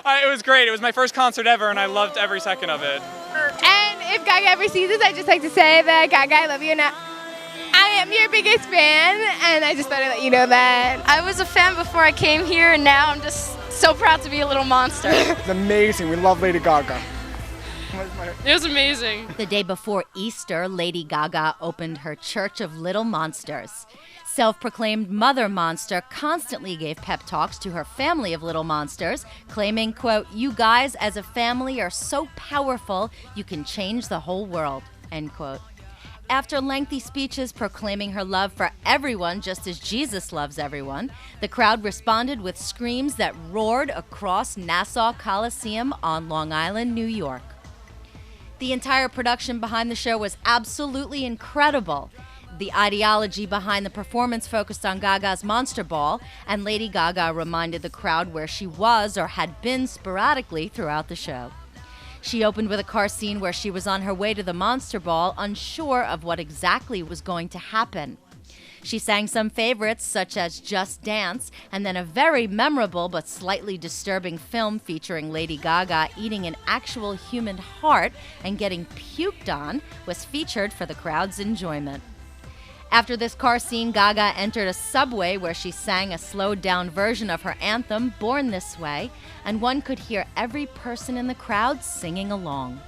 It was great. It was my first concert ever, and I loved every second of it. And if Gaga ever sees this, I'd just like to say that Gaga, I love you, and I am your biggest fan, and I just thought I'd let you know that. I was a fan before I came here, and now I'm just so proud to be a little monster. It's amazing. We love Lady Gaga. It was amazing. The day before Easter, Lady Gaga opened her Church of Little Monsters. Self-proclaimed Mother Monster constantly gave pep talks to her family of little monsters, claiming, quote, "You guys as a family are so powerful, you can change the whole world," end quote. After lengthy speeches proclaiming her love for everyone just as Jesus loves everyone, the crowd responded with screams that roared across Nassau Coliseum on Long Island, New York. The entire production behind the show was absolutely incredible. The ideology behind the performance focused on Gaga's Monster Ball, and Lady Gaga reminded the crowd where she was or had been sporadically throughout the show. She opened with a car scene where she was on her way to the Monster Ball, unsure of what exactly was going to happen. She sang some favorites such as Just Dance, and then a very memorable but slightly disturbing film featuring Lady Gaga eating an actual human heart and getting puked on was featured for the crowd's enjoyment. After this car scene, Gaga entered a subway where she sang a slowed-down version of her anthem, Born This Way, and one could hear every person in the crowd singing along.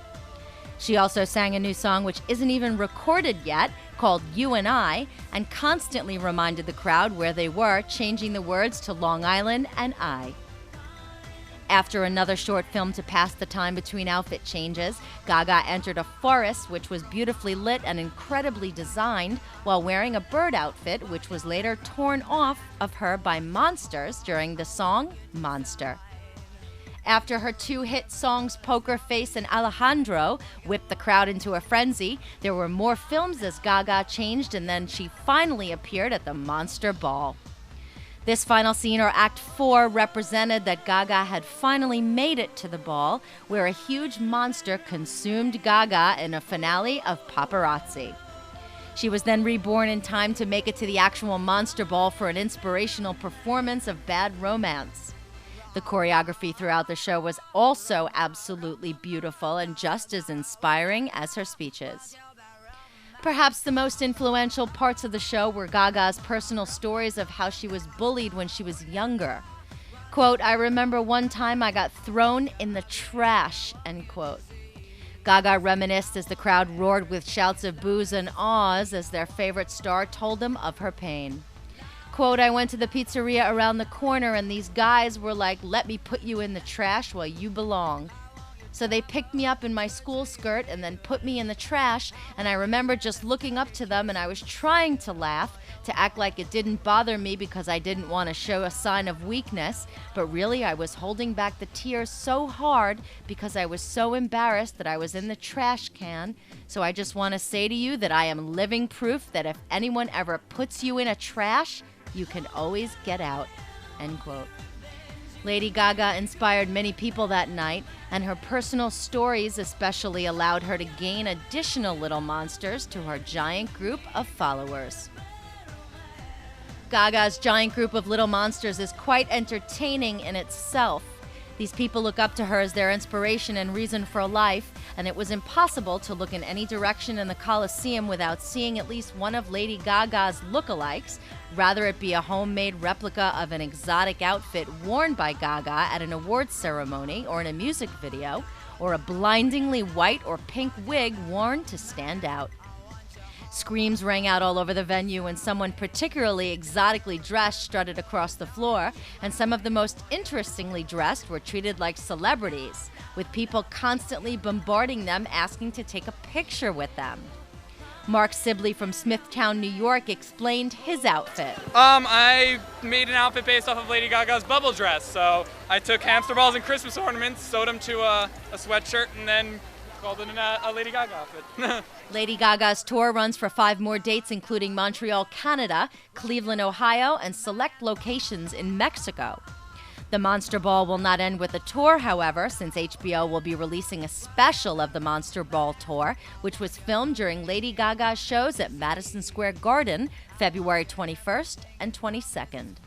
She also sang a new song which isn't even recorded yet, called You and I, and constantly reminded the crowd where they were, changing the words to Long Island and I. After another short film to pass the time between outfit changes, Gaga entered a forest which was beautifully lit and incredibly designed while wearing a bird outfit which was later torn off of her by monsters during the song Monster. After her two hit songs Poker Face and Alejandro whipped the crowd into a frenzy, there were more films as Gaga changed, and then she finally appeared at the Monster Ball. This final scene, or Act 4, represented that Gaga had finally made it to the ball, where a huge monster consumed Gaga in a finale of Paparazzi. She was then reborn in time to make it to the actual Monster Ball for an inspirational performance of Bad Romance. The choreography throughout the show was also absolutely beautiful and just as inspiring as her speeches. Perhaps the most influential parts of the show were Gaga's personal stories of how she was bullied when she was younger. Quote, "I remember one time I got thrown in the trash," end quote. Gaga reminisced as the crowd roared with shouts of boos and ahs as their favorite star told them of her pain. Quote, "I went to the pizzeria around the corner and these guys were like, 'Let me put you in the trash where you belong.' So they picked me up in my school skirt and then put me in the trash, and I remember just looking up to them and I was trying to laugh, to act like it didn't bother me because I didn't want to show a sign of weakness, but really I was holding back the tears so hard because I was so embarrassed that I was in the trash can. So I just want to say to you that I am living proof that if anyone ever puts you in a trash, you can always get out," end quote. Lady Gaga inspired many people that night, and her personal stories especially allowed her to gain additional little monsters to her giant group of followers. Gaga's giant group of little monsters is quite entertaining in itself. These people look up to her as their inspiration and reason for life, and it was impossible to look in any direction in the Coliseum without seeing at least one of Lady Gaga's lookalikes, rather it be a homemade replica of an exotic outfit worn by Gaga at an awards ceremony or in a music video, or a blindingly white or pink wig worn to stand out. Screams rang out all over the venue, and someone particularly exotically dressed strutted across the floor, and some of the most interestingly dressed were treated like celebrities, with people constantly bombarding them asking to take a picture with them. Mark Sibley from Smithtown, New York, explained his outfit. I made an outfit based off of Lady Gaga's bubble dress, so I took hamster balls and Christmas ornaments, sewed them to a sweatshirt, and then called it a Lady Gaga outfit. Lady Gaga's tour runs for 5 more dates, including Montreal, Canada, Cleveland, Ohio, and select locations in Mexico. The Monster Ball will not end with the tour, however, since HBO will be releasing a special of the Monster Ball tour, which was filmed during Lady Gaga's shows at Madison Square Garden, February 21st and 22nd.